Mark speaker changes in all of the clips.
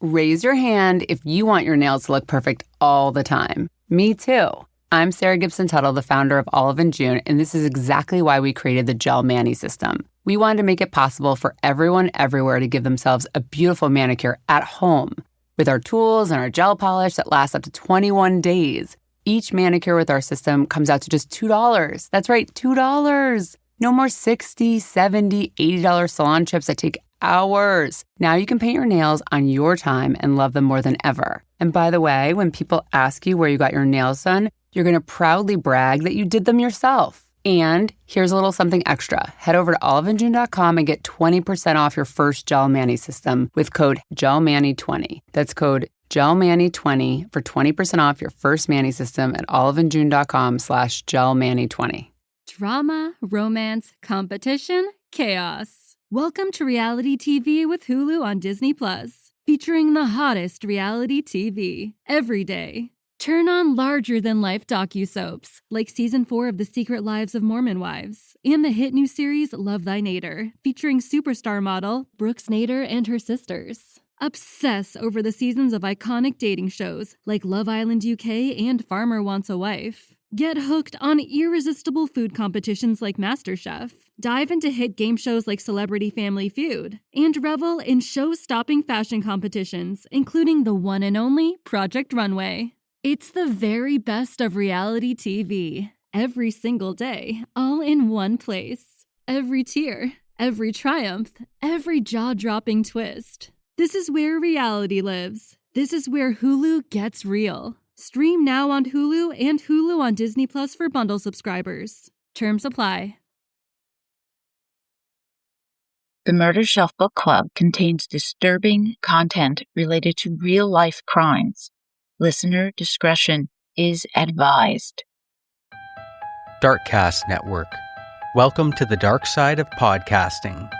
Speaker 1: raise your hand if you want your nails to look perfect all the time. Me too. I'm Sarah Gibson-Tuttle, the founder of Olive & June, and this is exactly why we created the Gel Mani system. We wanted to make it possible for everyone everywhere to give themselves a beautiful manicure at home with our tools and our gel polish that lasts up to 21 days. Each manicure with our system comes out to just $2. That's right, $2. No more $60, $70, $80 salon trips that take hours. Now you can paint your nails on your time and love them more than ever. And by the way, when people ask you where you got your nails done, you're going to proudly brag that you did them yourself. And here's a little something extra. Head over to oliveandjune.com and get 20% off your first Gel Mani system with code GELMANI20. That's code GELMANI20 for 20% off your first Mani system at oliveandjune.com/GELMANI20.
Speaker 2: Drama, romance, competition, chaos. Welcome to reality TV with Hulu on Disney+, featuring the hottest reality TV every day. Turn on larger-than-life docu-soaps like Season 4 of The Secret Lives of Mormon Wives and the hit new series Love Thy Nader, featuring superstar model Brooks Nader and her sisters. Obsess over the seasons of iconic dating shows like Love Island UK and Farmer Wants a Wife. Get hooked on irresistible food competitions like MasterChef. Dive into hit game shows like Celebrity Family Feud. And revel in show-stopping fashion competitions, including the one and only Project Runway. It's the very best of reality TV. Every single day, all in one place. Every tear, every triumph, every jaw-dropping twist. This is where reality lives. This is where Hulu gets real. Stream now on Hulu and Hulu on Disney Plus for bundle subscribers. Terms apply.
Speaker 3: The Murdershelf Book Club contains disturbing content related to real-life crimes. Listener discretion is advised.
Speaker 4: Darkcast Network. Welcome to the dark side of podcasting.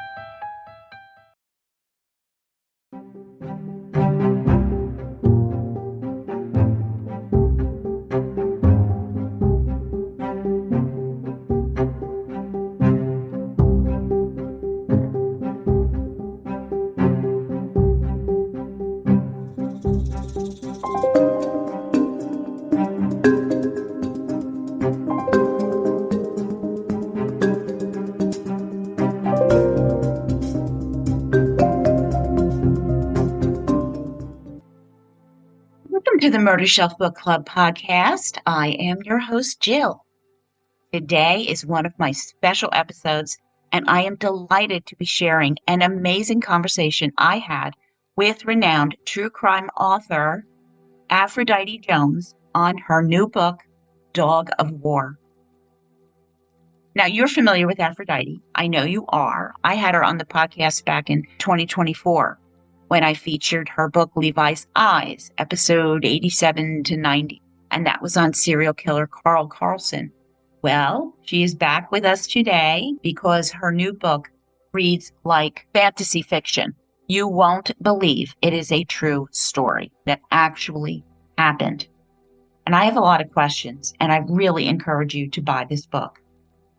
Speaker 5: To the Murdershelf Book Club podcast. I am your host, Jill. Today is one of my special episodes, and I am delighted to be sharing an amazing conversation I had with renowned true crime author Aphrodite Jones on her new book, Dog of War. Now, you're familiar with Aphrodite. I know you are. I had her on the podcast back in 2024. When I featured her book, Levi's Eyes, episode 87 to 90. And that was on serial killer Carl Carlson. Well, she is back with us today because her new book reads like fantasy fiction. You won't believe it is a true story that actually happened. And I have a lot of questions, and I really encourage you to buy this book.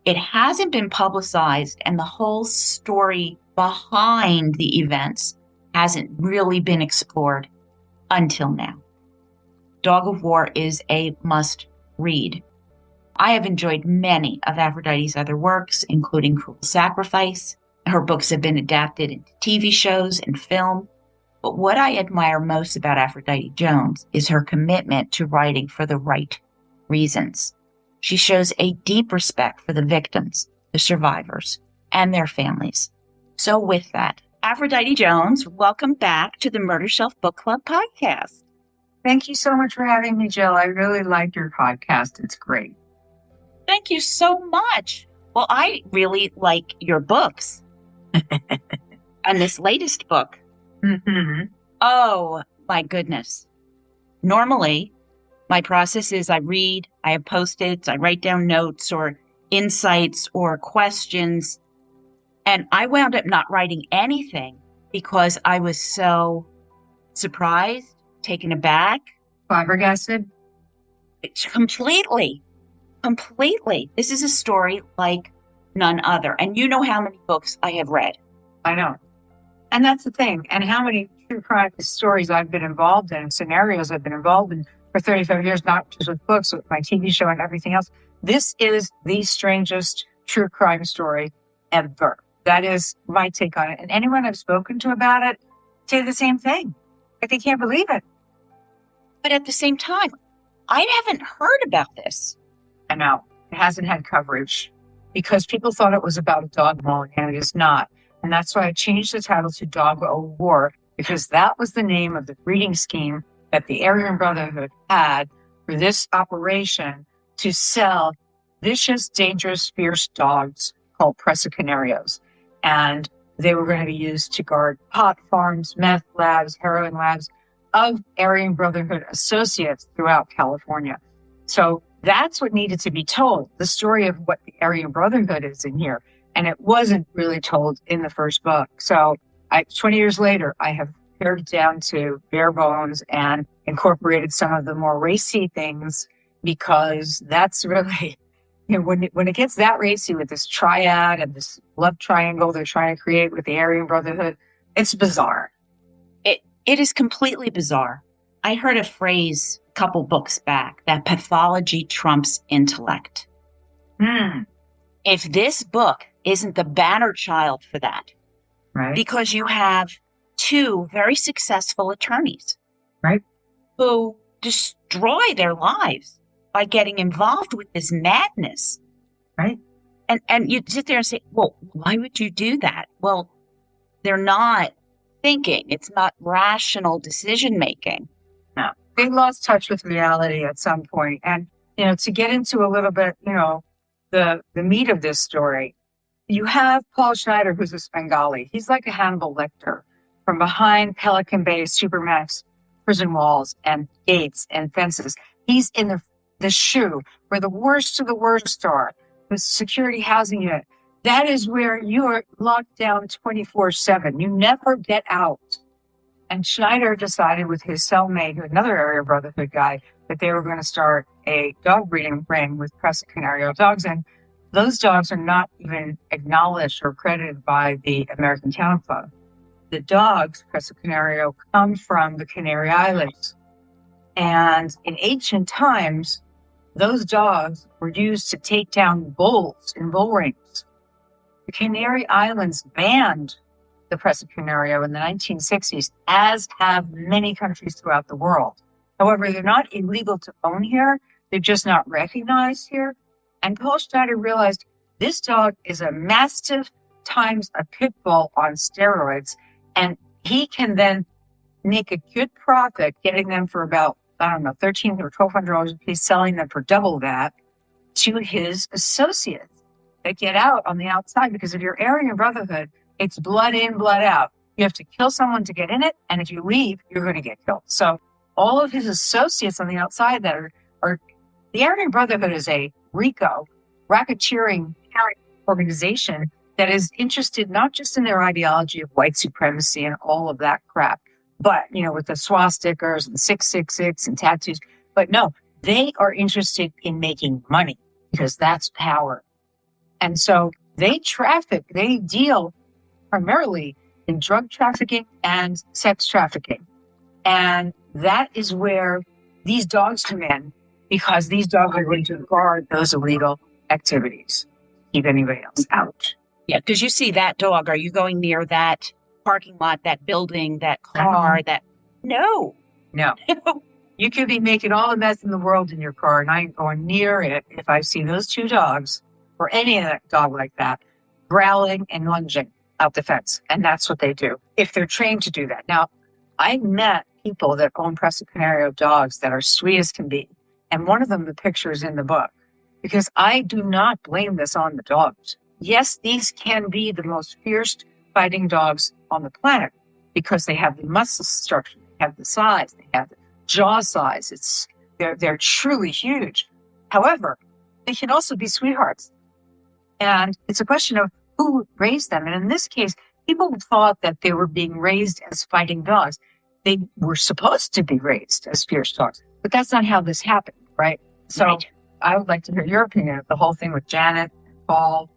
Speaker 5: It hasn't been publicized, and the whole story behind the events hasn't really been explored until now. Dog of War is a must-read. I have enjoyed many of Aphrodite's other works, including Cruel Sacrifice. Her books have been adapted into TV shows and film. But what I admire most about Aphrodite Jones is her commitment to writing for the right reasons. She shows a deep respect for the victims, the survivors, and their families. So with that, Aphrodite Jones, welcome back to the Murdershelf Book Club podcast.
Speaker 6: Thank you so much for having me, Jill. I really like your podcast. It's great.
Speaker 5: Thank you so much. Well, I really like your books. And this latest book.
Speaker 6: Mm-hmm.
Speaker 5: Oh, my goodness. Normally, my process is I read, I have Post-its, I write down notes or insights or questions. And I wound up not writing anything because I was so surprised, taken aback.
Speaker 6: Flabbergasted?
Speaker 5: Completely. This is a story like none other. And you know how many books I have read.
Speaker 6: I know. And that's the thing. And how many true crime stories I've been involved in, scenarios I've been involved in for 35 years, not just with books, with my TV show and everything else. This is the strangest true crime story ever. That is my take on it. And anyone I've spoken to about it say the same thing. Like, they can't believe it.
Speaker 5: But at the same time, I haven't heard about this.
Speaker 6: I know. It hasn't had coverage because people thought it was about a dog mauling, and it is not. And that's why I changed the title to Dog O' War, because that was the name of the breeding scheme that the Aryan Brotherhood had for this operation to sell vicious, dangerous, fierce dogs called presa canarios. And they were going to be used to guard pot farms, meth labs, heroin labs of Aryan Brotherhood associates throughout California. So that's what needed to be told, the story of what the Aryan Brotherhood is in here. And it wasn't really told in the first book. So 20 years later, I have pared it down to bare bones and incorporated some of the more racy things, because that's really, when it gets that racy with this triad and this love triangle they're trying to create with the Aryan Brotherhood, it's bizarre.
Speaker 5: It is completely bizarre. I heard a phrase a couple books back that pathology trumps intellect. If this book isn't the banner child for that,
Speaker 6: right?
Speaker 5: Because you have two very successful attorneys,
Speaker 6: right,
Speaker 5: who destroy their lives by getting involved with this madness,
Speaker 6: right?
Speaker 5: And you sit there and say, well, why would you do that? Well, they're not thinking. It's not rational decision making.
Speaker 6: No, they lost touch with reality at some point. And, to get into a little bit, the meat of this story, you have Paul Schneider, who's a Bengali. He's like a Hannibal Lecter from behind Pelican Bay Supermax prison walls and gates and fences. He's in the shoe where the worst of the worst are, the security housing unit. That is where you are locked down 24/7. You never get out. And Schneider decided with his cellmate, another Aryan Brotherhood guy, that they were going to start a dog breeding ring with presa canario dogs. And those dogs are not even acknowledged or credited by the American Kennel Club. The dogs, presa canario, come from the Canary Islands. And in ancient times, those dogs were used to take down bulls in bull rings. The Canary Islands banned the presa canario in the 1960s, as have many countries throughout the world. However, they're not illegal to own here. They're just not recognized here. And Paul Schneider realized this dog is a mastiff times a pit bull on steroids. And he can then make a good profit getting them for about, $1,300 or $1,200 a piece, selling them for double that to his associates that get out on the outside. Because if you're Aryan Brotherhood, it's blood in, blood out. You have to kill someone to get in it. And if you leave, you're going to get killed. So all of his associates on the outside that are the Aryan Brotherhood is a RICO, racketeering organization that is interested not just in their ideology of white supremacy and all of that crap, but, with the swastikas and 666 and tattoos. But no, they are interested in making money, because that's power. And so they deal primarily in drug trafficking and sex trafficking. And that is where these dogs come in, because these dogs are going to guard those illegal activities, keep anybody else out.
Speaker 5: Yeah, because you see that dog. Are you going near that parking lot, that building, that car, that... No. You could be making all the mess in the world in your car, and I ain't going near it if I see those two dogs or any other dog like that growling and lunging out the fence. And that's what they do if they're trained to do that. Now, I met people that own presa canario dogs that are sweet as can be. And one of them, the picture is in the book, because I do not blame this on the dogs. Yes, these can be the most fierce fighting dogs on the planet because they have the muscle structure, they have the size, they have the jaw size. They're truly huge. However, they can also be sweethearts. And it's a question of who raised them. And in this case, people thought that they were being raised as fighting dogs. They were supposed to be raised as fierce dogs, but that's not how this happened, right? So right. I would like to hear your opinion of the whole thing with Janet, Paul.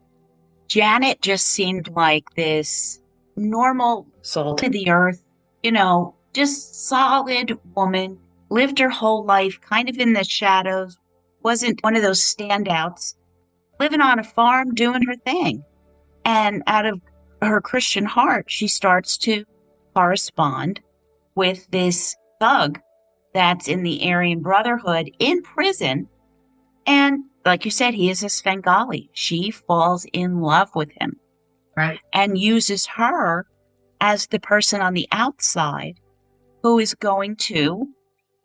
Speaker 5: Janet just seemed like this normal soul to the earth, just solid woman, lived her whole life kind of in the shadows, wasn't one of those standouts, living on a farm, doing her thing. And out of her Christian heart, she starts to correspond with this thug that's in the Aryan Brotherhood in prison. And like you said, he is a Svengali. She falls in love with him.
Speaker 6: Right.
Speaker 5: And uses her as the person on the outside who is going to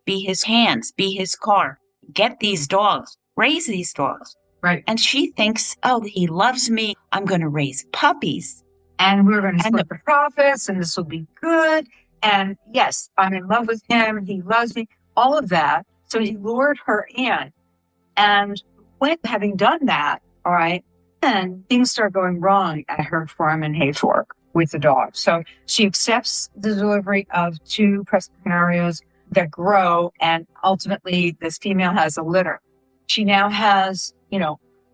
Speaker 5: be his hands, be his car, get these dogs, raise these dogs.
Speaker 6: Right.
Speaker 5: And she thinks, oh, he loves me. I'm going to raise puppies.
Speaker 6: And we're going to split the profits, and this will be good. And yes, I'm in love with him. He loves me. All of that. So he lured her in. And when having done that, all right, then things start going wrong at her farm in Hayfork with the dog. So she accepts the delivery of 2 presa canarios that grow, and ultimately this female has a litter. She now has,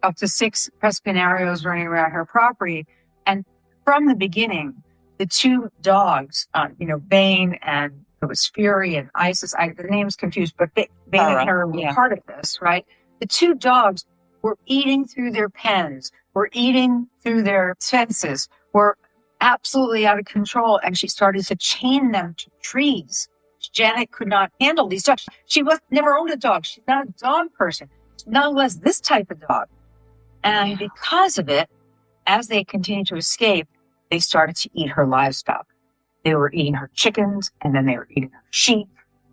Speaker 6: up to 6 presa canarios running around her property. And from the beginning, the 2 dogs, Bane and it was Fury and Isis, the name's confused, but Bane and her were part of this, right? The 2 dogs were eating through their pens, were eating through their fences, were absolutely out of control. And she started to chain them to trees. Janet could not handle these dogs. She never owned a dog. She's not a dog person. Nonetheless, this type of dog. And because of it, as they continued to escape, they started to eat her livestock. They were eating her chickens, and then they were eating her sheep,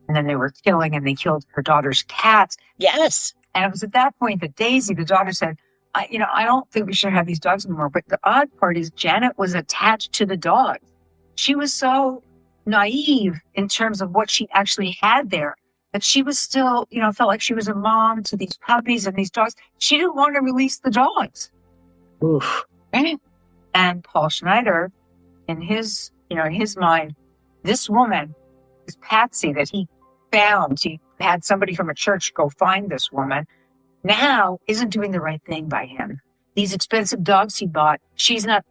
Speaker 6: and then they were killing, and they killed her daughter's cats.
Speaker 5: Yes.
Speaker 6: And it was at that point that Daisy, the daughter, said, I don't think we should have these dogs anymore. But the odd part is Janet was attached to the dogs. She was so naive in terms of what she actually had there that she was still, felt like she was a mom to these puppies and these dogs. She didn't want to release the dogs.
Speaker 5: Oof.
Speaker 6: And Paul Schneider, in his mind, this woman, this Patsy that he found, he had somebody from a church go find this woman, now isn't doing the right thing by him. These expensive dogs he bought, she's not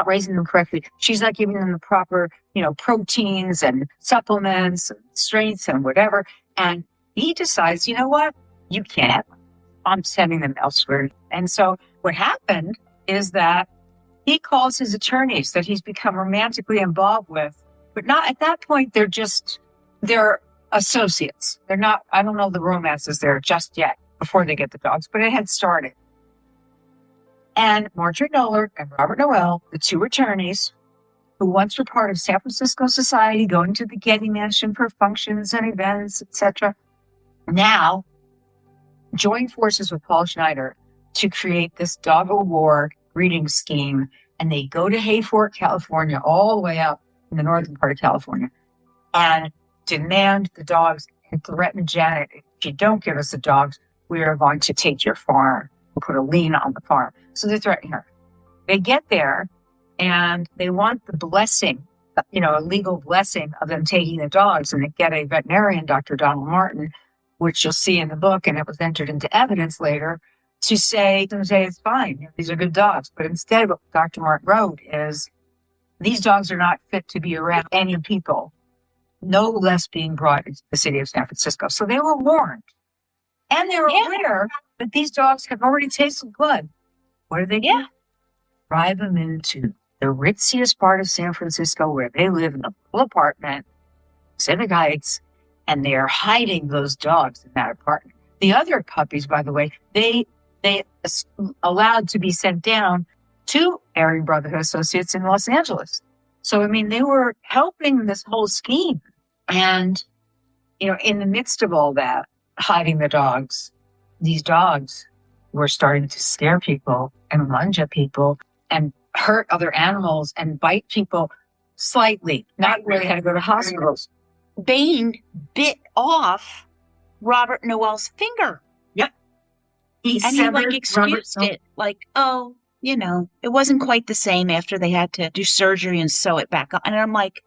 Speaker 6: raising them correctly. She's not giving them the proper, proteins and supplements, and strengths and whatever. And he decides, you know what? You can't have them. I'm sending them elsewhere. And so what happened is that he calls his attorneys that he's become romantically involved with, but not at that point. They're associates. They're not, I don't know the romance is there just yet before they get the dogs, but it had started. And Marjorie Noller and Robert Noel, the 2 attorneys who once were part of San Francisco society, going to the Getty Mansion for functions and events, etc., now join forces with Paul Schneider to create this dog of war breeding scheme. And they go to Hayfork, California, all the way up in the northern part of California, and demand the dogs and threaten Janet, if you don't give us the dogs, we are going to take your farm and put a lien on the farm. So they're threatening her. They get there and they want the blessing, a legal blessing of them taking the dogs, and they get a veterinarian, Dr. Donald Martin, which you'll see in the book, and it was entered into evidence later, to say it's fine. These are good dogs. But instead, what Dr. Martin wrote is these dogs are not fit to be around any people, no less being brought into the city of San Francisco. So they were warned. And they were aware that these dogs have already tasted blood. What do they do? Drive them into the ritziest part of San Francisco where they live in a little apartment, Pacific Heights, and they are hiding those dogs in that apartment. The other puppies, by the way, they allowed to be sent down to Aryan Brotherhood associates in Los Angeles. So, they were helping this whole scheme. And, in the midst of all that, hiding the dogs, these dogs were starting to scare people and lunge at people and hurt other animals and bite people slightly, not really had to go to hospitals.
Speaker 5: Bane bit off Robert Noel's finger.
Speaker 6: Yep.
Speaker 5: He excused it. It wasn't quite the same after they had to do surgery and sew it back up. And I'm like,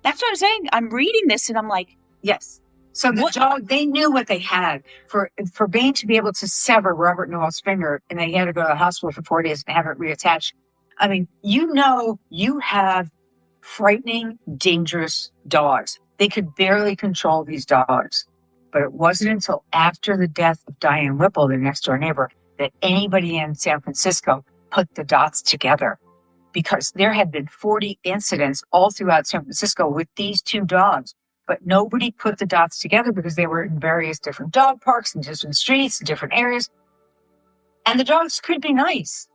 Speaker 5: that's what I'm saying. I'm reading this and I'm like,
Speaker 6: yes. So the dog, they knew what they had. For Bane to be able to sever Robert Noel's finger, and they had to go to the hospital for 4 days and have it reattached. You have frightening, dangerous dogs. They could barely control these dogs. But it wasn't until after the death of Diane Whipple, their next door neighbor, that anybody in San Francisco put the dots together. Because there had been 40 incidents all throughout San Francisco with these two dogs. But nobody put the dots together because they were in various different dog parks and different streets and different areas. And the dogs could be nice.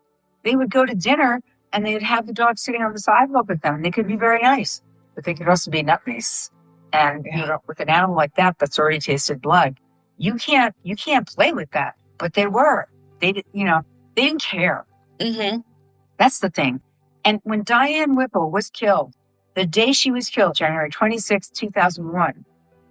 Speaker 6: They would go to dinner and they'd have the dog sitting on the sidewalk with them. And they could be very nice, but they could also be not nice. And with an animal like that that's already tasted blood, you can't play with that. But they were. They didn't care.
Speaker 5: Mm-hmm.
Speaker 6: That's the thing. And when Diane Whipple was killed, the day she was killed, January 26, 2001,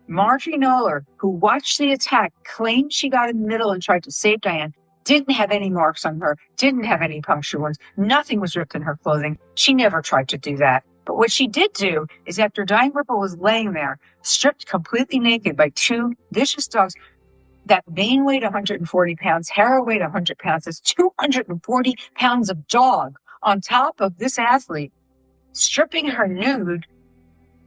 Speaker 6: Marjorie Knoller, who watched the attack, claimed she got in the middle and tried to save Diane, didn't have any marks on her, didn't have any puncture wounds, nothing was ripped in her clothing. She never tried to do that. But what she did do is after Diane Whipple was laying there, stripped completely naked by two vicious dogs, that Bane weighed 140 pounds, Hera weighed 100 pounds, that's 240 pounds of dog on top of this athlete, stripping her nude,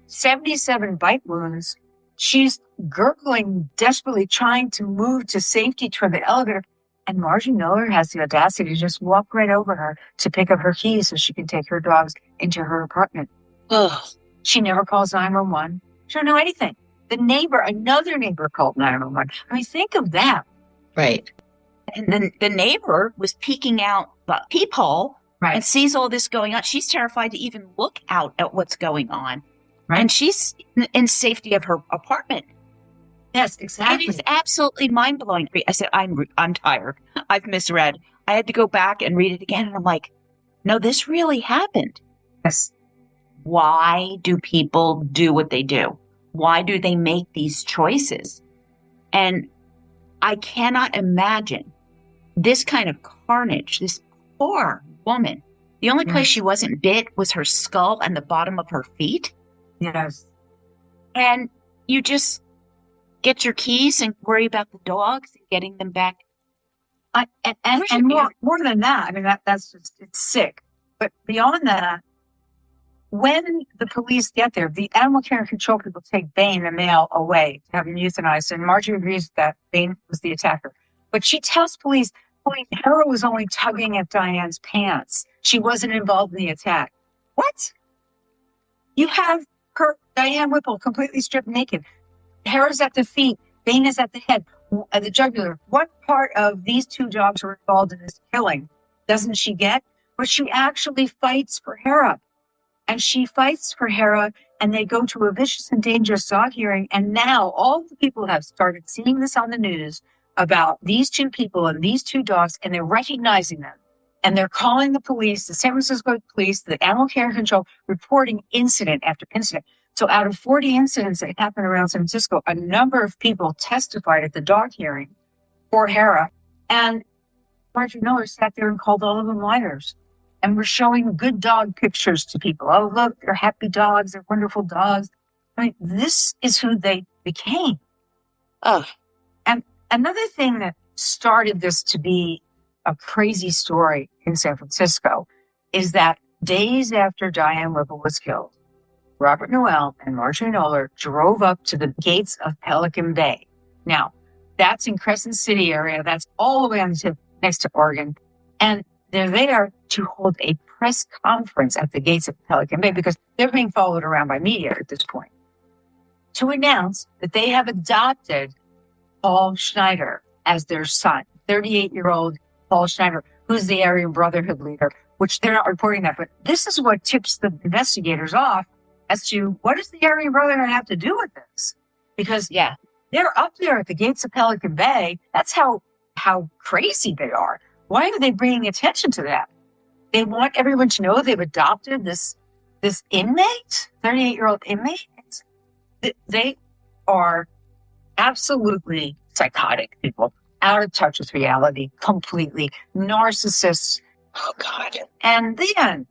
Speaker 6: 77 bite wounds. She's gurgling, desperately trying to move to safety toward the elevator. And Marjorie Knoller has the audacity to just walk right over her to pick up her keys so she can take her dogs into her apartment.
Speaker 5: Ugh.
Speaker 6: She never calls 911. She don't know anything. Another neighbor called 911. I mean, think of that.
Speaker 5: Right. And then the neighbor was peeking out the peephole and sees all this going on. She's terrified to even look out at what's going on.
Speaker 6: Right.
Speaker 5: And she's in safety of her apartment.
Speaker 6: Yes, exactly.
Speaker 5: It is absolutely mind-blowing. I said, I'm tired. I've misread. I had to go back and read it again. And I'm like, no, this really happened.
Speaker 6: Yes.
Speaker 5: Why do people do what they do? Why do they make these choices? And I cannot imagine this kind of carnage, this poor woman. The only place she wasn't bit was her skull and the bottom of her feet.
Speaker 6: Yes.
Speaker 5: And you just get your keys and worry about the dogs and getting them back.
Speaker 6: And more than that, I mean, that's just, it's sick. But beyond that, when the police get there, the animal care and control people take Bane, the male, away to have him euthanized. And Marjorie agrees that Bane was the attacker. But she tells police, Hera was only tugging at Diane's pants. She wasn't involved in the attack. What? You have Diane Whipple completely stripped naked. Hera's at the feet. Bane is at the head, at the jugular. What part of these two dogs were involved in this killing doesn't she get? But she actually fights for Hera. And she fights for Hera, and they go to a vicious and dangerous dog hearing. And now all the people have started seeing this on the news about these two people and these two dogs, and they're recognizing them. And they're calling the police, the San Francisco police, the animal care and control, reporting incident after incident. So out of 40 incidents that happened around San Francisco, a number of people testified at the dog hearing for Hera. And Marjorie Knoller sat there and called all of them liars. And we're showing good dog pictures to people. Oh, look, they're happy dogs. They're wonderful dogs. I mean, this is who they became.
Speaker 5: Oh.
Speaker 6: And another thing that started this to be a crazy story in San Francisco is that days after Diane Whipple was killed, Robert Noel and Marjorie Knoller drove up to the gates of Pelican Bay. Now, that's in Crescent City area. That's all the way on the tip next to Oregon. And they're there to hold a press conference at the gates of Pelican Bay because they're being followed around by media at this point to announce that they have adopted Paul Schneider as their son, 38-year-old Paul Schneider, who's the Aryan Brotherhood leader, which they're not reporting that. But this is what tips the investigators off as to what does the Aryan Brotherhood have to do with this? Because they're up there at the gates of Pelican Bay. That's how crazy they are. Why are they bringing attention to that? They want everyone to know they've adopted this inmate, 38-year-old inmate. They are absolutely psychotic people, out of touch with reality, completely narcissists.
Speaker 5: Oh, God.
Speaker 6: And then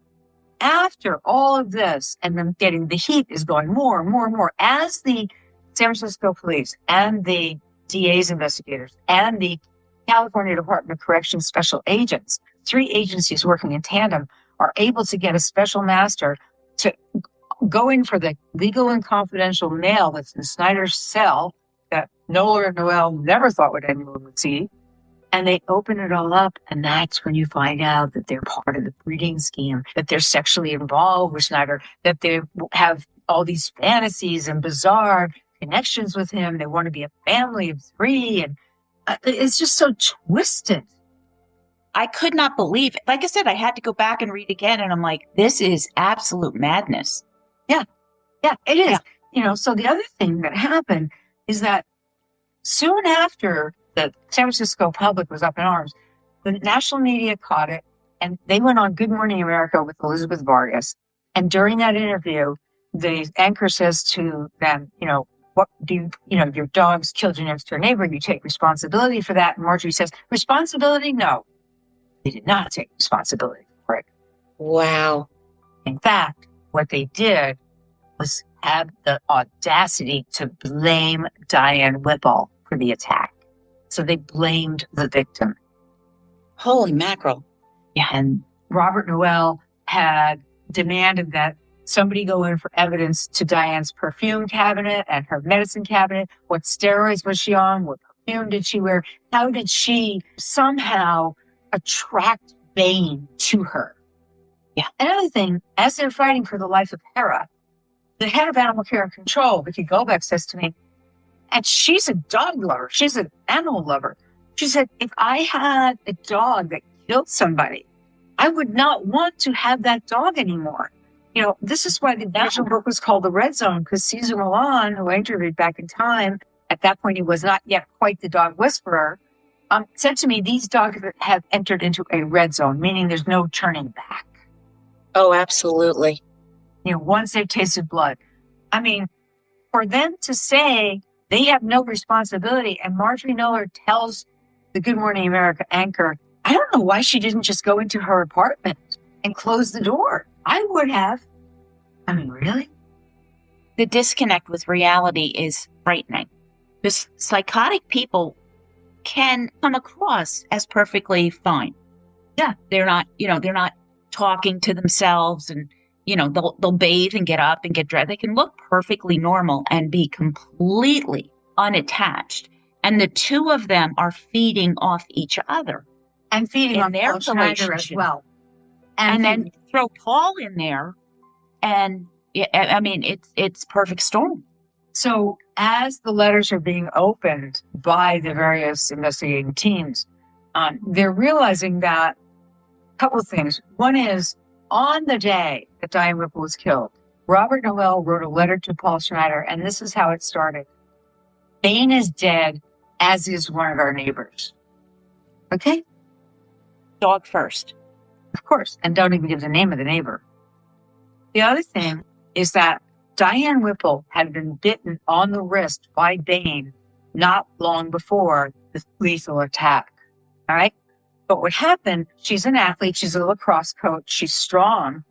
Speaker 6: after all of this, and them getting the heat is going more and more and more, as the San Francisco police and the DA's investigators and the California Department of Corrections special agents, 3 agencies working in tandem, are able to get a special master to go in for the legal and confidential mail that's in Snyder's cell that Nola and Noel never thought anyone would see. And they open it all up, and that's when you find out that they're part of the breeding scheme, that they're sexually involved with Snyder, that they have all these fantasies and bizarre connections with him. They want to be a family of 3, and it's just so twisted.
Speaker 5: I could not believe it. Like I said, I had to go back and read again, and I'm like, this is absolute madness.
Speaker 6: Yeah, it is. Yeah. So the other thing that happened is that soon after the San Francisco public was up in arms, the national media caught it, and they went on Good Morning America with Elizabeth Vargas. And during that interview, the anchor says to them, what do you, your dog's killed your next door neighbor. You take responsibility for that. And Marjorie says, responsibility? No. They did not take responsibility for it.
Speaker 5: Wow.
Speaker 6: In fact, what they did was have the audacity to blame Diane Whipple for the attack. So they blamed the victim.
Speaker 5: Holy mackerel.
Speaker 6: Yeah. And Robert Noel had demanded that somebody go in for evidence to Diane's perfume cabinet and her medicine cabinet. What steroids was she on? What perfume did she wear? How did she somehow attract Bane to her?
Speaker 5: Yeah.
Speaker 6: Another thing, as they're fighting for the life of Hera, the head of animal care and control, Vicky Gobeck, says to me, and she's a dog lover. She's an animal lover. She said, if I had a dog that killed somebody, I would not want to have that dog anymore. This is why the original book was called The Red Zone, because Cesar Millan, who I interviewed back in time, at that point he was not yet quite the dog whisperer, said to me, these dogs have entered into a red zone, meaning there's no turning back.
Speaker 5: Oh, absolutely.
Speaker 6: Once they've tasted blood. I mean, for them to say they have no responsibility, and Marjorie Noller tells the Good Morning America anchor, I don't know why she didn't just go into her apartment and close the door. I would have. I mean, really?
Speaker 5: The disconnect with reality is frightening. Because psychotic people can come across as perfectly fine.
Speaker 6: Yeah.
Speaker 5: They're not talking to themselves, and, they'll bathe and get up and get dressed. They can look perfectly normal and be completely unattached. And the two of them are feeding off each other.
Speaker 6: And feeding on their Schneider as well.
Speaker 5: And then throw Paul in there. And I mean, it's perfect storm.
Speaker 6: So as the letters are being opened by the various investigating teams, they're realizing that a couple of things. One is, on the day that Diane Whipple was killed, Robert Noel wrote a letter to Paul Schneider, and this is how it started. Bane is dead, as is one of our neighbors. Okay?
Speaker 5: Dog first.
Speaker 6: Of course. And don't even give the name of the neighbor. The other thing is that Diane Whipple had been bitten on the wrist by Bane not long before the lethal attack. All right? But what happened, she's an athlete, she's a lacrosse coach, she's strong,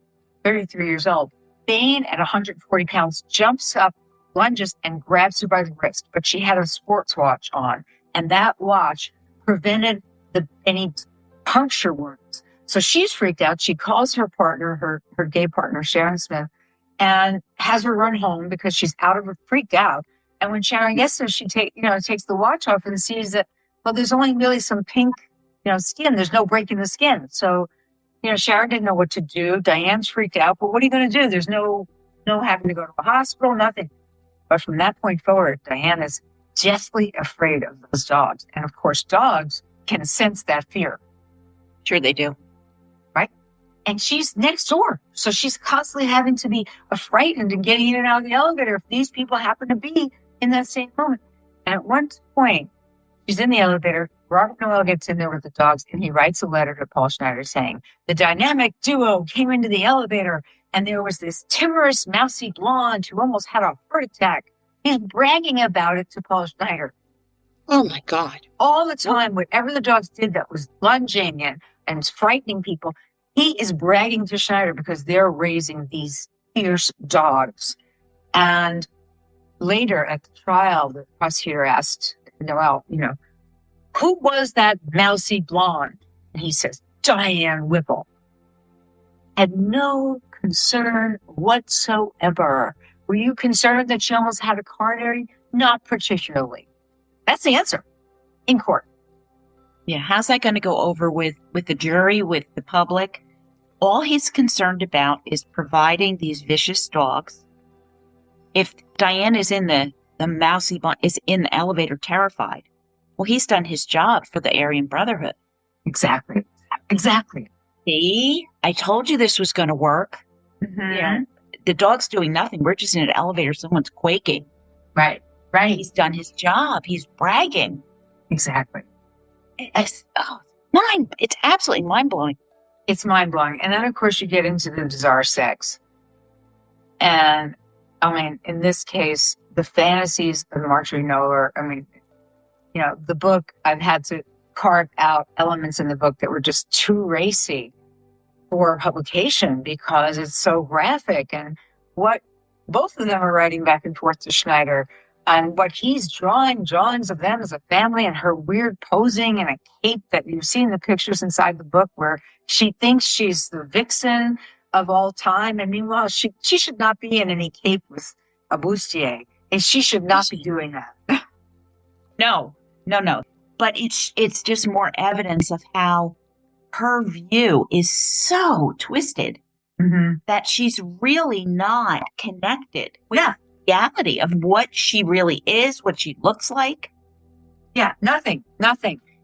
Speaker 6: 33 years old. Bane, at 140 pounds, jumps up, lunges, and grabs her by the wrist. But she had a sports watch on, and that watch prevented any puncture wounds. So she's freaked out. She calls her partner, her gay partner, Sharon Smith, and has her run home because she's freaked out. And when Sharon gets there, she takes the watch off and sees that, well, there's only really some pink, skin. There's no break in the skin. So, Sharon didn't know what to do. Diane's freaked out. But what are you going to do? There's no having to go to a hospital, nothing. But from that point forward, Diane is deathly afraid of those dogs. And of course, dogs can sense that fear.
Speaker 5: Sure they do.
Speaker 6: Right? And she's next door. So she's constantly having to be frightened and getting in and out of the elevator if these people happen to be in that same moment. And at one point, she's in the elevator. Robert Noel gets in there with the dogs, and he writes a letter to Paul Schneider saying, the dynamic duo came into the elevator, and there was this timorous, mousy blonde who almost had a heart attack. He's bragging about it to Paul Schneider.
Speaker 5: Oh, my God.
Speaker 6: All the time, whatever the dogs did that was lunging and frightening people, he is bragging to Schneider because they're raising these fierce dogs. And later at the trial, the prosecutor asked Noel, who was that mousy blonde? And he says, Diane Whipple. Had no concern whatsoever. Were you concerned that she almost had a coronary? Not particularly. That's the answer in court.
Speaker 5: Yeah, how's that going to go over with the jury, with the public? All he's concerned about is providing these vicious dogs. If Diane is in the mousy is in the elevator terrified, well, he's done his job for the Aryan Brotherhood.
Speaker 6: Exactly.
Speaker 5: See, I told you this was going to work.
Speaker 6: Mm-hmm.
Speaker 5: You know, the dog's doing nothing. We're just in an elevator. Someone's quaking.
Speaker 6: Right.
Speaker 5: He's done his job. He's bragging.
Speaker 6: Exactly.
Speaker 5: It's absolutely mind-blowing.
Speaker 6: It's mind-blowing. And then, of course, you get into the bizarre sex. And, I mean, in this case, the fantasies of Marjorie Knoller, I mean, you know, the book, I've had to carve out elements in the book that were just too racy for publication because it's so graphic. And what both of them are writing back and forth to Schneider, and what he's drawings of them as a family, and her weird posing and a cape that you've seen the pictures inside the book where she thinks she's the vixen of all time. And meanwhile, she should not be in any cape with a bustier. And she should not be doing that.
Speaker 5: No. But it's just more evidence of how her view is so twisted that she's really not connected with the reality of what she really is, what she looks like.
Speaker 6: Yeah, nothing.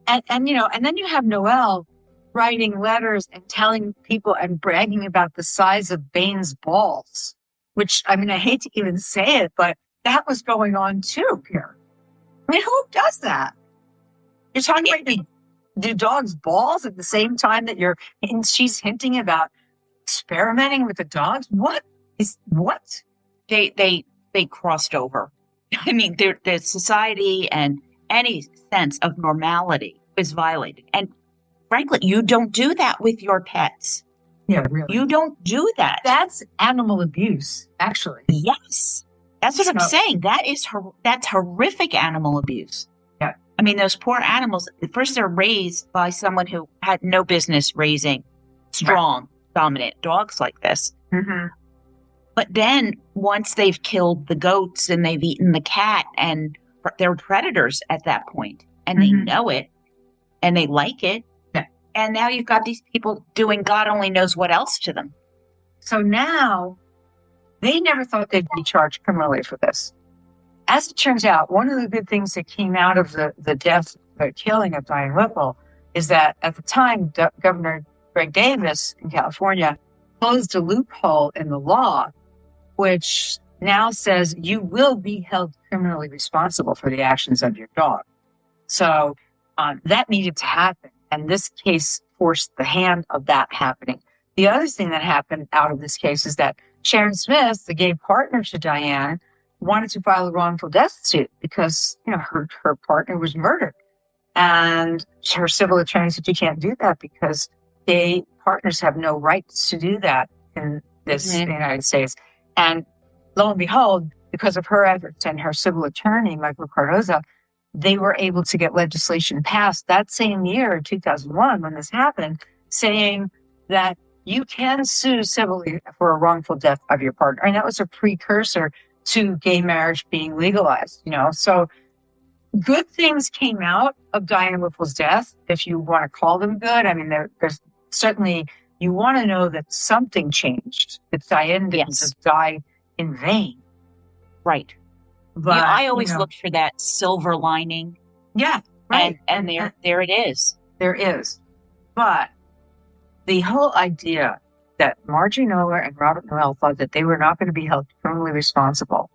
Speaker 6: And you know, and then you have Noelle writing letters and telling people and bragging about the size of Bane's balls, which, I mean, I hate to even say it, but that was going on too, Pierre. I mean, who does that? You're talking about the dog's balls at the same time that she's hinting about experimenting with the dogs. What?
Speaker 5: They crossed over. I mean, the society and any sense of normality is violated. And frankly, you don't do that with your pets.
Speaker 6: Yeah, really.
Speaker 5: You don't do that.
Speaker 6: That's animal abuse, actually.
Speaker 5: Yes. That's what I'm saying. That's horrific animal abuse.
Speaker 6: Yeah.
Speaker 5: I mean, those poor animals, first they're raised by someone who had no business raising strong, dominant dogs like this.
Speaker 6: Mm-hmm.
Speaker 5: But then once they've killed the goats and they've eaten the cat, and they're predators at that point, and they know it and they like it.
Speaker 6: Yeah.
Speaker 5: And now you've got these people doing God only knows what else to them.
Speaker 6: So now they never thought they'd be charged criminally for this. As it turns out, one of the good things that came out of the killing of Diane Whipple is that at the time, Governor Greg Davis in California closed a loophole in the law, which now says you will be held criminally responsible for the actions of your dog. So that needed to happen. And this case forced the hand of that happening. The other thing that happened out of this case is that Sharon Smith, the gay partner to Diane, wanted to file a wrongful death suit because, you know, her partner was murdered. And her civil attorney said, you can't do that because gay partners have no rights to do that in this in the United States. And lo and behold, because of her efforts and her civil attorney, Michael Cardoza, they were able to get legislation passed that same year, 2001, when this happened, saying that you can sue civilly for a wrongful death of your partner. And that was a precursor to gay marriage being legalized, you know. So good things came out of Diane Whipple's death, if you want to call them good. I mean, there's certainly, you want to know that something changed, that Diane didn't just die in vain.
Speaker 5: Right. But yeah, I always look for that silver lining.
Speaker 6: Yeah, right.
Speaker 5: And there it is.
Speaker 6: There is. But the whole idea that Marjorie Knoller and Robert Noelle thought that they were not going to be held criminally responsible,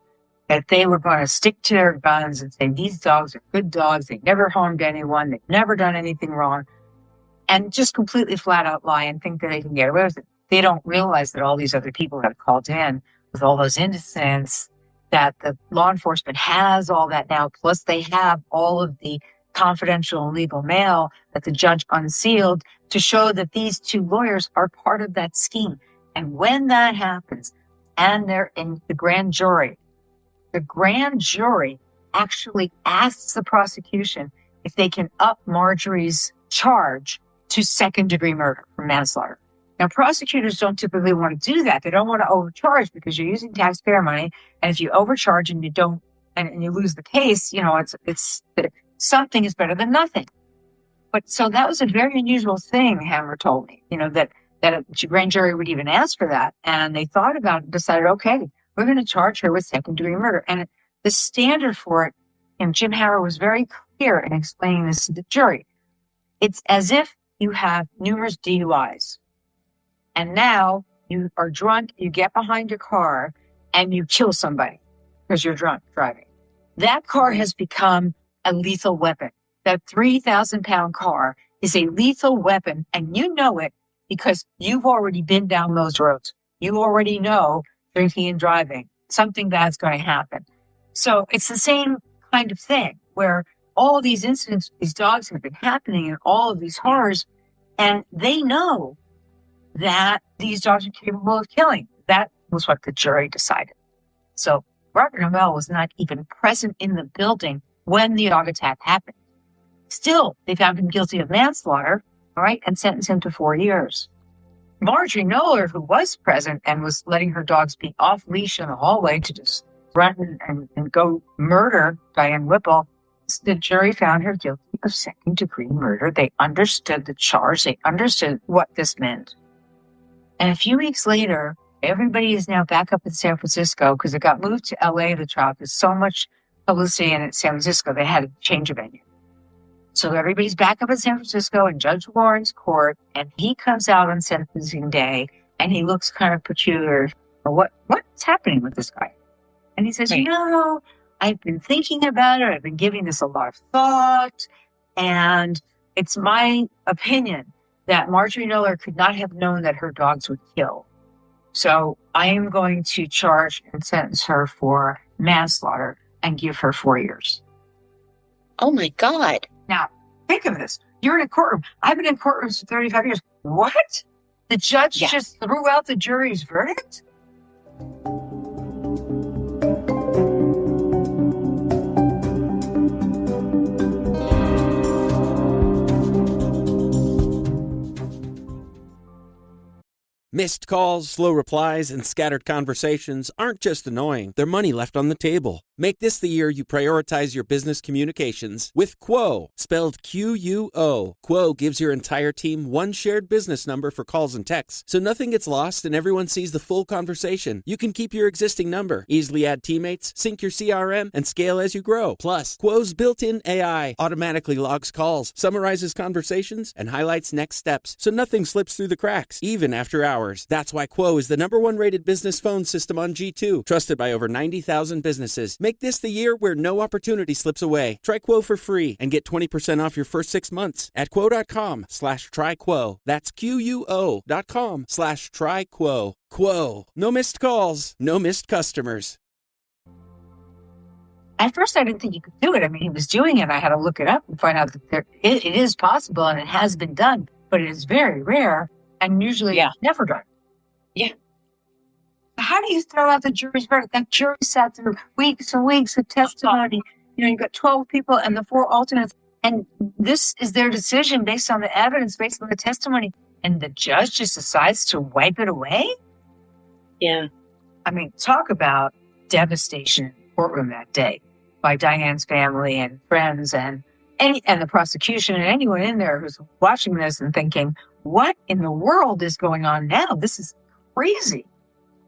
Speaker 6: that they were going to stick to their guns and say, these dogs are good dogs, they never harmed anyone, they've never done anything wrong, and just completely flat out lie and think that they can get away with it. They don't realize that all these other people have called in with all those innocents, that the law enforcement has all that now, plus they have all of the confidential and legal mail that the judge unsealed to show that these two lawyers are part of that scheme. And when that happens, and they're in the grand jury actually asks the prosecution if they can up Marjorie's charge to second-degree murder for manslaughter. Now, prosecutors don't typically want to do that. They don't want to overcharge because you're using taxpayer money. And if you overcharge and you don't, and you lose the case, it's something is better than nothing. But so that was a very unusual thing, Hammer told me, that a grand jury would even ask for that. And they thought about it and decided, okay, we're going to charge her with second-degree murder. And the standard for it, and Jim Hammer was very clear in explaining this to the jury. It's as if you have numerous DUIs. And now you are drunk, you get behind your car, and you kill somebody because you're drunk driving. That car has become a lethal weapon. That 3,000-pound car is a lethal weapon, and you know it because you've already been down those roads. You already know drinking and driving, something bad's going to happen. So it's the same kind of thing where all these incidents, these dogs have been happening and all of these horrors, and they know that these dogs are capable of killing. That was what the jury decided. So Robert Hamel was not even present in the building when the dog attack happened. Still, they found him guilty of manslaughter, all right, and sentenced him to 4 years. Marjorie Knoller, who was present and was letting her dogs be off leash in the hallway to just run and go murder Diane Whipple, the jury found her guilty of second-degree murder. They understood the charge. They understood what this meant. And a few weeks later, everybody is now back up in San Francisco because it got moved to LA, the trial. There's so much publicity in San Francisco, they had to change a venue. So everybody's back up in San Francisco in Judge Warren's court, and he comes out on sentencing day, and he looks kind of peculiar. What's happening with this guy? And he says, right. I've been thinking about it. I've been giving this a lot of thought, and it's my opinion that Marjorie Knoller could not have known that her dogs would kill. So I am going to charge and sentence her for manslaughter and give her 4 years.
Speaker 5: Oh, my God.
Speaker 6: Now, think of this. You're in a courtroom. I've been in courtrooms for 35 years. What? The judge just threw out the jury's verdict?
Speaker 4: Missed calls, slow replies, and scattered conversations aren't just annoying, they're money left on the table. Make this the year you prioritize your business communications with Quo, spelled Q-U-O. Quo gives your entire team one shared business number for calls and texts, so nothing gets lost and everyone sees the full conversation. You can keep your existing number, easily add teammates, sync your CRM, and scale as you grow. Plus, Quo's built-in AI automatically logs calls, summarizes conversations, and highlights next steps, so nothing slips through the cracks, even after hours. That's why Quo is the #1 rated business phone system on G2, trusted by over 90,000 businesses. Make this the year where no opportunity slips away. Try Quo for free and get 20% off your first 6 months at quo.com/tryquo. That's QUO.com/tryquo. Quo. No missed calls, no missed customers.
Speaker 6: At first, I didn't think you could do it. I mean, he was doing it. I had to look it up and find out that it is possible and it has been done, but it is very rare and usually never done.
Speaker 5: Yeah.
Speaker 6: How do you throw out the jury's verdict? That jury sat through weeks and weeks of testimony. You've got 12 people and the 4 alternates, and this is their decision based on the evidence, based on the testimony, and the judge just decides to wipe it away?
Speaker 5: Yeah.
Speaker 6: I mean, talk about devastation in the courtroom that day by Diane's family and friends and the prosecution and anyone in there who's watching this and thinking, what in the world is going on now? This is crazy.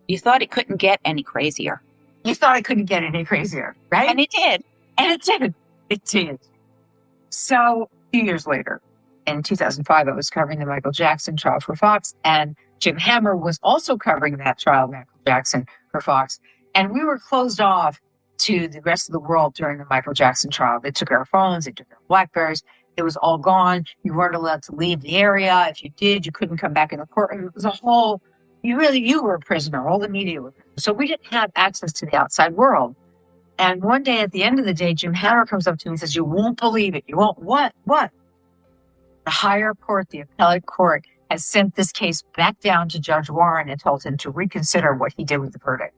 Speaker 5: You thought it couldn't get any crazier.
Speaker 6: You thought it couldn't get any crazier, right?
Speaker 5: And it did.
Speaker 6: And it did. It did. So, a few years later, in 2005, I was covering the Michael Jackson trial for Fox, and Jim Hammer was also covering that trial of Michael Jackson for Fox. And we were closed off to the rest of the world during the Michael Jackson trial. They took our phones, they took our Blackberries. It was all gone. You weren't allowed to leave the area. If you did, you couldn't come back in the courtroom. It was a whole, you were a prisoner. All the media was. So we didn't have access to the outside world. And one day at the end of the day, Jim Hammer comes up to me and says, you won't believe it. You won't. What? The higher court, the appellate court, has sent this case back down to Judge Warren and told him to reconsider what he did with the verdict.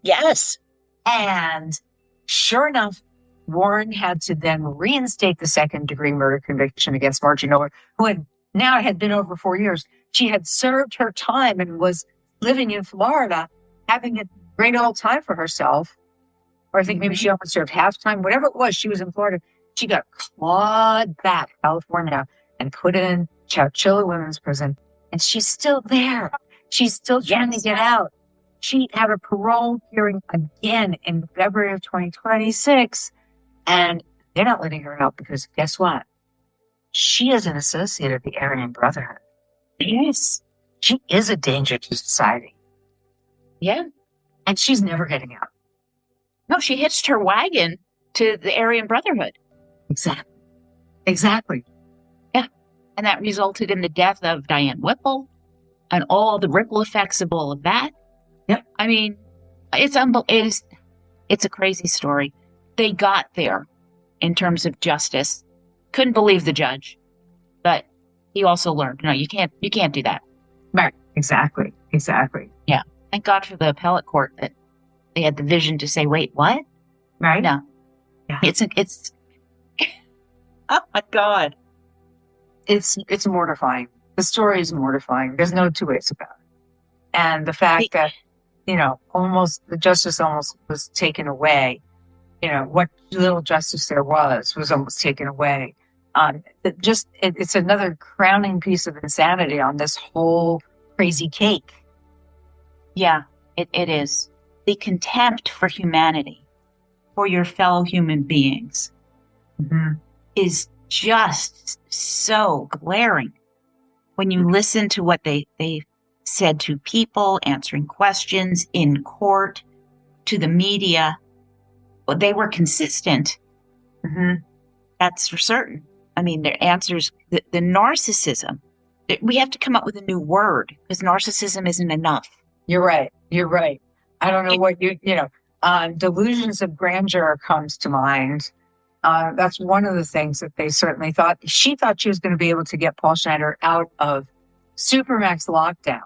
Speaker 5: Yes.
Speaker 6: And sure enough, Warren had to then reinstate the second-degree murder conviction against Marjorie Knoller, who had been over 4 years. She had served her time and was living in Florida, having a great old time for herself. Or I think maybe she almost served half time, whatever it was. She was in Florida. She got clawed back to California and put in Chowchilla Women's Prison. And she's still there. She's still trying to get out. She had a parole hearing again in February of 2026. And they're not letting her out because guess what? She is an associate of the Aryan Brotherhood.
Speaker 5: Yes.
Speaker 6: She is a danger to society.
Speaker 5: Yeah.
Speaker 6: And she's never getting out.
Speaker 5: No, she hitched her wagon to the Aryan Brotherhood.
Speaker 6: Exactly. Exactly.
Speaker 5: Yeah. And that resulted in the death of Diane Whipple and all the ripple effects of all of that.
Speaker 6: Yep.
Speaker 5: I mean, it's a crazy story. They got there in terms of justice. Couldn't believe the judge, but he also learned, no, you can't do that.
Speaker 6: Right. Exactly. Exactly.
Speaker 5: Yeah. Thank God for the appellate court that they had the vision to say, wait, what?
Speaker 6: Right.
Speaker 5: No.
Speaker 6: Yeah.
Speaker 5: It's oh my God.
Speaker 6: It's mortifying. The story is mortifying. There's no two ways about it. And the fact that, almost the justice almost was taken away. What little justice there was almost taken away. It's another crowning piece of insanity on this whole crazy cake.
Speaker 5: Yeah, it is. The contempt for humanity, for your fellow human beings, is just so glaring when you listen to what they said to people, answering questions in court, to the media. Well, they were consistent. That's for certain. I mean, their answers, the narcissism, we have to come up with a new word because narcissism isn't enough.
Speaker 6: You're right. I don't know what delusions of grandeur comes to mind. That's one of the things that they certainly thought. She thought she was going to be able to get Paul Schneider out of Supermax lockdown.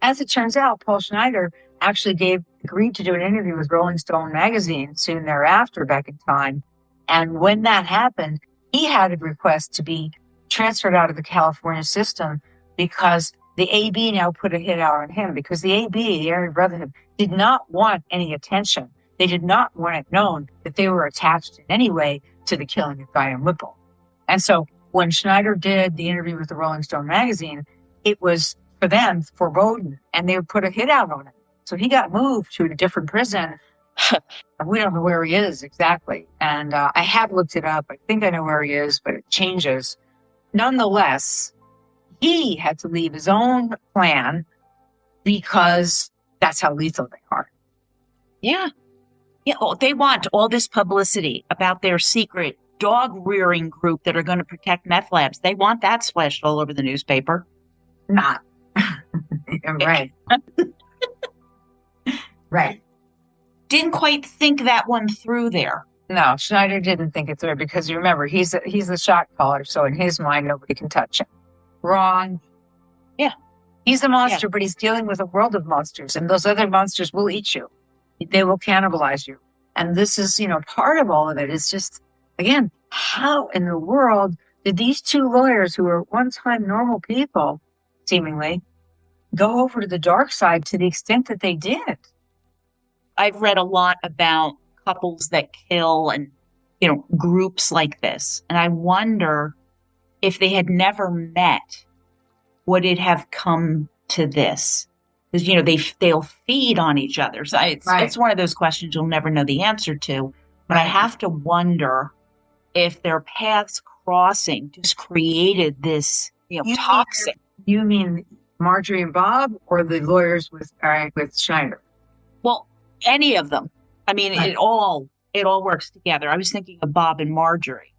Speaker 6: As it turns out, Paul Schneider actually agreed to do an interview with Rolling Stone magazine soon thereafter, back in time. And when that happened, he had a request to be transferred out of the California system because the AB now put a hit out on him because the AB, the Aryan Brotherhood, did not want any attention. They did not want it known that they were attached in any way to the killing of Diane Whipple. And so when Schneider did the interview with the Rolling Stone magazine, it was for them foreboding, and they put a hit out on him. So he got moved to a different prison. We don't know where he is exactly. And I have looked it up. I think I know where he is, but it changes. Nonetheless, he had to leave his own plan because that's how lethal they are.
Speaker 5: Yeah. Yeah. Oh, they want all this publicity about their secret dog rearing group that are going to protect meth labs. They want that splashed all over the newspaper.
Speaker 6: Not. Right. Right.
Speaker 5: Didn't quite think that one through there.
Speaker 6: No, Schneider didn't think it through because remember, he's the shot caller. So in his mind, nobody can touch him. Wrong.
Speaker 5: Yeah.
Speaker 6: He's a monster, but he's dealing with a world of monsters, and those other monsters will eat you. They will cannibalize you. And this is, part of all of it is just, again, how in the world did these two lawyers who were one-time normal people, seemingly, go over to the dark side to the extent that they did?
Speaker 5: I've read a lot about couples that kill and, groups like this. And I wonder if they had never met, would it have come to this? Because, they'll feed on each other. So it's one of those questions you'll never know the answer to. But I have to wonder if their paths crossing just created this, toxic.
Speaker 6: You mean Marjorie and Bob or the lawyers with Schneider?
Speaker 5: Well, any of them. I mean, it all works together. I was thinking of Bob and Marjorie.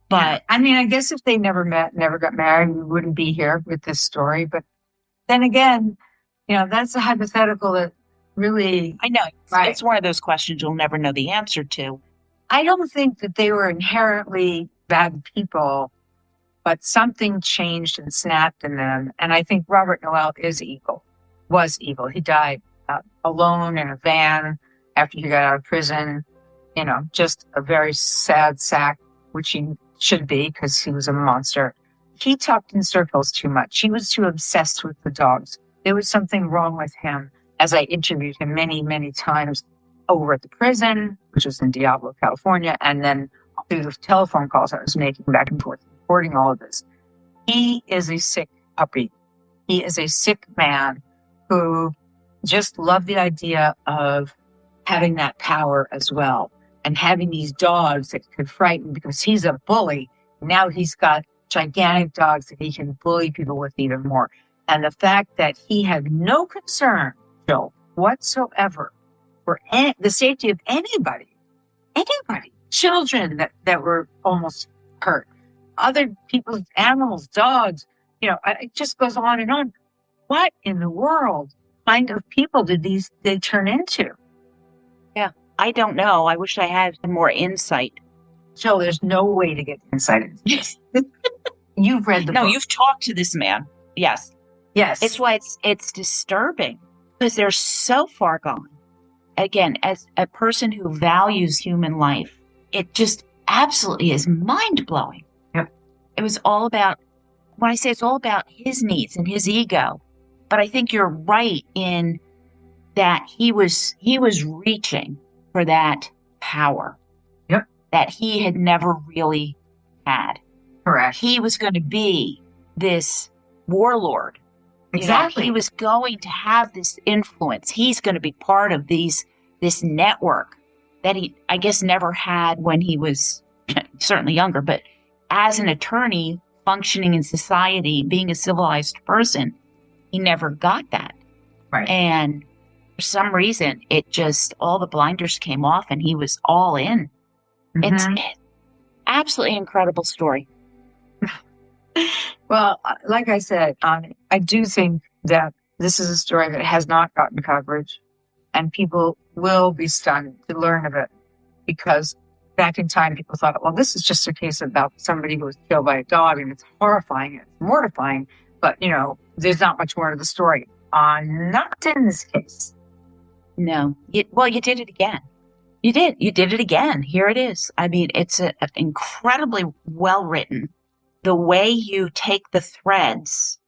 Speaker 5: But
Speaker 6: I mean, I guess if they never met, never got married, we wouldn't be here with this story. But then again, that's a hypothetical that really...
Speaker 5: I know. It's one of those questions you'll never know the answer to.
Speaker 6: I don't think that they were inherently bad people, but something changed and snapped in them. And I think Robert Noel was evil. He died alone in a van after he got out of prison. Just a very sad sack, which he should be because he was a monster. he talked in circles too much. He was too obsessed with the dogs. There was something wrong with him, as I interviewed him many, many times over at the prison, which was in Diablo, California, and then through the telephone calls I was making back and forth, recording all of this. He is a sick puppy. He is a sick man who just loved the idea of having that power as well, and having these dogs that could frighten, because he's a bully. Now he's got gigantic dogs that he can bully people with even more. And the fact that he had no concern, Joe, whatsoever for the safety of anybody, children that were almost hurt, other people's animals, dogs, it just goes on and on. What in the world kind of people did they turn into?
Speaker 5: Yeah, I don't know. I wish I had more insight.
Speaker 6: Joe, there's no way to get insight into this. You've read the book.
Speaker 5: No, you've talked to this man. Yes.
Speaker 6: Yes.
Speaker 5: It's why it's disturbing, because they're so far gone. Again, as a person who values human life, it just absolutely is mind-blowing.
Speaker 6: Yep.
Speaker 5: It was all about, when I say it's all about his needs and his ego, but I think you're right in that he was reaching for that power.
Speaker 6: Yep.
Speaker 5: That he had never really had.
Speaker 6: Correct.
Speaker 5: He was going to be this warlord.
Speaker 6: Exactly.
Speaker 5: He was going to have this influence. He's going to be part of this network that he, I guess, never had when he was certainly younger. But as an attorney functioning in society, being a civilized person, he never got that.
Speaker 6: Right.
Speaker 5: And for some reason, it just, all the blinders came off and he was all in.
Speaker 6: Mm-hmm.
Speaker 5: It's absolutely incredible story.
Speaker 6: Well, like I said, I do think that this is a story that has not gotten coverage, and people will be stunned to learn of it, because back in time, people thought, well, this is just a case about somebody who was killed by a dog, and it's horrifying, it's mortifying, but, there's not much more to the story. Not in this case.
Speaker 5: No. You did it again. You did it again. Here it is. I mean, it's an incredibly well-written. The way you take the threads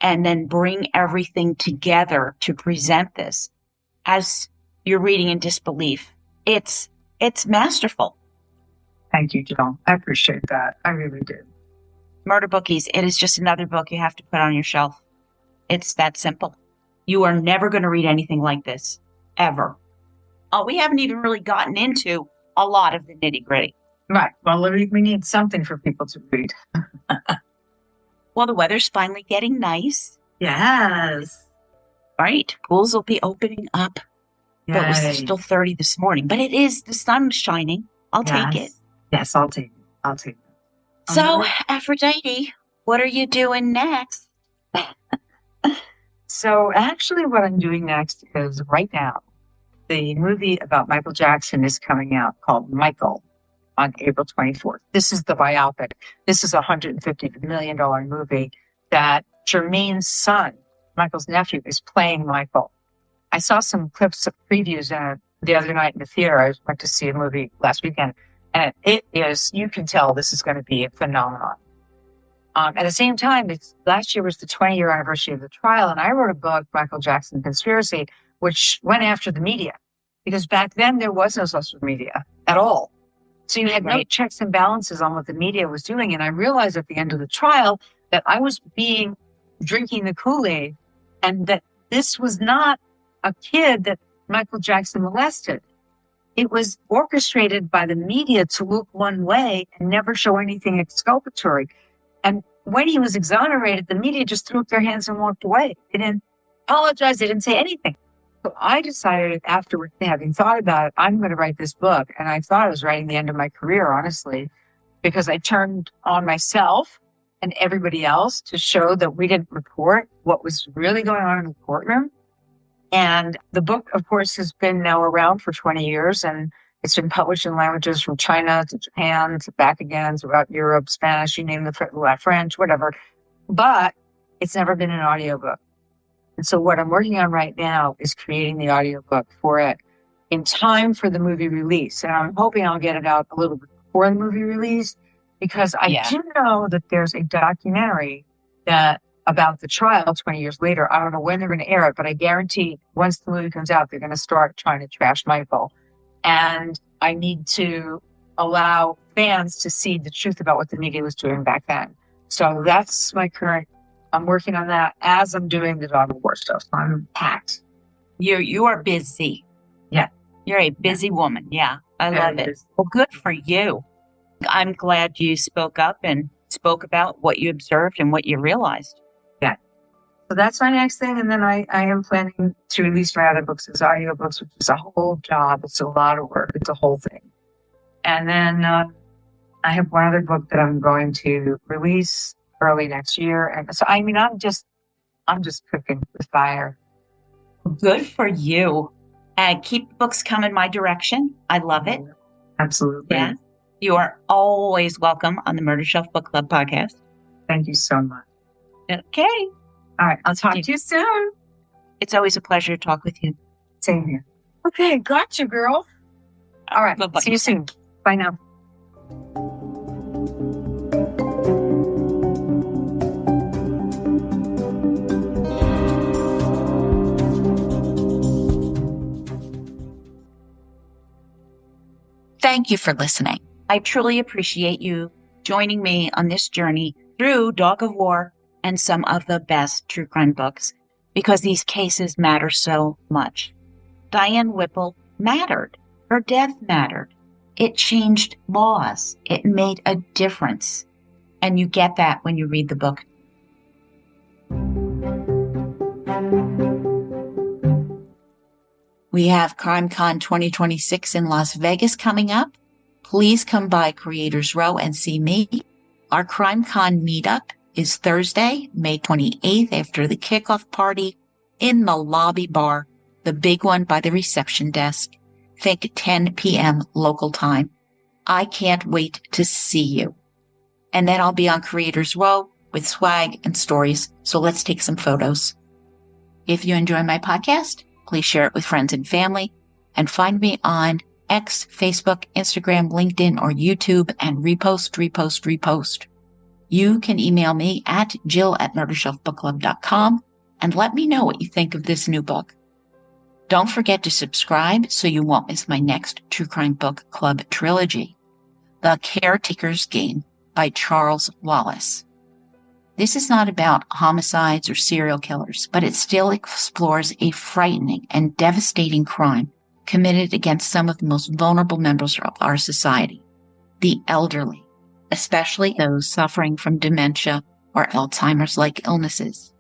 Speaker 5: and then bring everything together to present this as you're reading in disbelief, it's masterful.
Speaker 6: Thank you, Jill. I appreciate that. I really do.
Speaker 5: Murder Bookies, it is just another book you have to put on your shelf. It's that simple. You are never going to read anything like this, ever. Oh, we haven't even really gotten into a lot of the nitty-gritty.
Speaker 6: Right. Well, we need something for people to read.
Speaker 5: Well, the weather's finally getting nice.
Speaker 6: Yes.
Speaker 5: Right. Pools will be opening up.
Speaker 6: Yay.
Speaker 5: But it was still 30 this morning. But it is, the sun's shining. I'll take it.
Speaker 6: Yes, I'll take it.
Speaker 5: So, Aphrodite, what are you doing next?
Speaker 6: So, actually, what I'm doing next is right now, the movie about Michael Jackson is coming out called Michael on April 24th. This is the biopic. This is a $150 million movie that Jermaine's son, Michael's nephew, is playing Michael. I saw some clips of previews the other night in the theater. I went to see a movie last weekend, and it is, you can tell this is going to be a phenomenon. At the same time, last year was the 20-year anniversary of the trial, and I wrote a book, Michael Jackson Conspiracy, which went after the media, because back then there was no social media at all. So you had no checks and balances on what the media was doing. And I realized at the end of the trial that I was drinking the Kool-Aid, and that this was not a kid that Michael Jackson molested. It was orchestrated by the media to look one way and never show anything exculpatory. And when he was exonerated, the media just threw up their hands and walked away. They didn't apologize. They didn't say anything. So I decided, after having thought about it, I'm going to write this book. And I thought I was writing the end of my career, honestly, because I turned on myself and everybody else to show that we didn't report what was really going on in the courtroom. And the book, of course, has been now around for 20 years, and it's been published in languages from China to Japan to back again throughout Europe, Spanish, you name the French, whatever. But it's never been an audiobook. And so what I'm working on right now is creating the audiobook for it in time for the movie release. And I'm hoping I'll get it out a little bit before the movie release, because I do know that there's a documentary that about the trial 20 years later. I don't know when they're going to air it, but I guarantee once the movie comes out, they're going to start trying to trash Michael. And I need to allow fans to see the truth about what the media was doing back then. So that's my current, I'm working on that as I'm doing the Dog of War stuff. So I'm packed.
Speaker 5: You are busy.
Speaker 6: Yeah.
Speaker 5: You're a busy woman. Yeah. I love it. Well, good for you. I'm glad you spoke up and spoke about what you observed and what you realized.
Speaker 6: Yeah. So that's my next thing. And then I am planning to release my other books as audiobooks, which is a whole job. It's a lot of work. It's a whole thing. And then I have one other book that I'm going to release early next year. And so, I mean, I'm just cooking with fire.
Speaker 5: Good for you. And keep books coming my direction. I love it.
Speaker 6: Absolutely.
Speaker 5: Yeah. You are always welcome on the Murder Shelf Book Club podcast.
Speaker 6: Thank you so much.
Speaker 5: Okay.
Speaker 6: All right. I'll talk to you soon.
Speaker 5: It's always a pleasure to talk with you.
Speaker 6: Same here. Okay. Gotcha, girl. All right.
Speaker 5: Bye-bye.
Speaker 6: See you soon. Bye now.
Speaker 3: Thank you for listening.
Speaker 5: I truly appreciate you joining me on this journey through Dog of War and some of the best true crime books, because these cases matter so much. Diane Whipple mattered. Her death mattered. It changed laws. It made a difference. And you get that when you read the book. We have Crimecon 2026 in Las Vegas coming up. Please come by Creators Row and see me. Our Crimecon meetup is Thursday, May 28th, after the kickoff party in the lobby bar, the big one by the reception desk. Think 10 p.m. local time. I can't wait to see you. And then I'll be on Creators Row with swag and stories, so let's take some photos. If you enjoy my podcast, please share it with friends and family, and find me on X, Facebook, Instagram, LinkedIn, or YouTube, and repost. You can email me at jill@murdershelfbookclub.com and let me know what you think of this new book. Don't forget to subscribe so you won't miss my next True Crime Book Club trilogy, The Caretaker's Game by Charles Wallace. This is not about homicides or serial killers, but it still explores a frightening and devastating crime committed against some of the most vulnerable members of our society, the elderly, especially those suffering from dementia or Alzheimer's-like illnesses.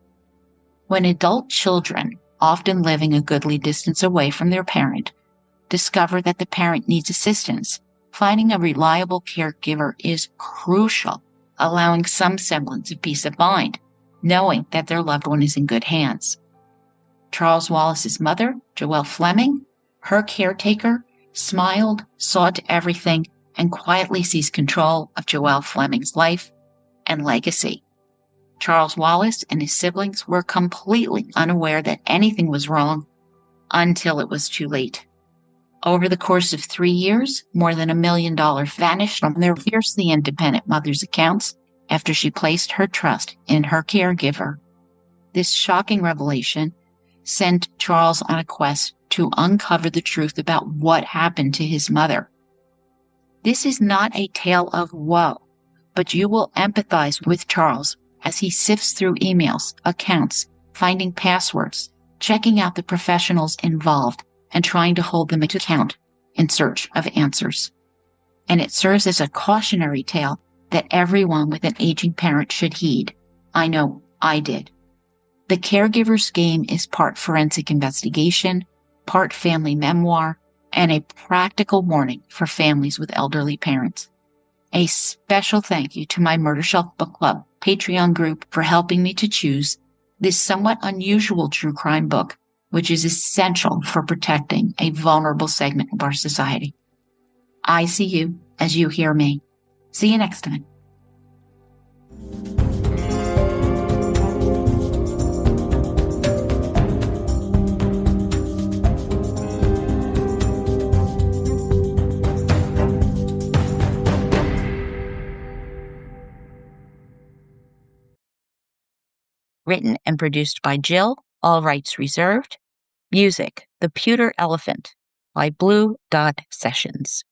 Speaker 5: When adult children, often living a goodly distance away from their parent, discover that the parent needs assistance, finding a reliable caregiver is crucial, allowing some semblance of peace of mind, knowing that their loved one is in good hands. Charles Wallace's mother, Joelle Fleming, her caretaker, smiled, saw to everything, and quietly seized control of Joelle Fleming's life and legacy. Charles Wallace and his siblings were completely unaware that anything was wrong until it was too late. Over the course of 3 years, more than $1 million vanished from their fiercely independent mother's accounts after she placed her trust in her caregiver. This shocking revelation sent Charles on a quest to uncover the truth about what happened to his mother. This is not a tale of woe, but you will empathize with Charles as he sifts through emails, accounts, finding passwords, checking out the professionals involved, and trying to hold them to account in search of answers. And it serves as a cautionary tale that everyone with an aging parent should heed. I know I did. The Caregiver's Game is part forensic investigation, part family memoir, and a practical warning for families with elderly parents. A special thank you to my Murder Shelf Book Club Patreon group for helping me to choose this somewhat unusual true crime book, which is essential for protecting a vulnerable segment of our society. I see you as you hear me. See you next time.
Speaker 3: Written and produced by Jill, all rights reserved. Music, The Pewter Elephant by Blue Dot Sessions.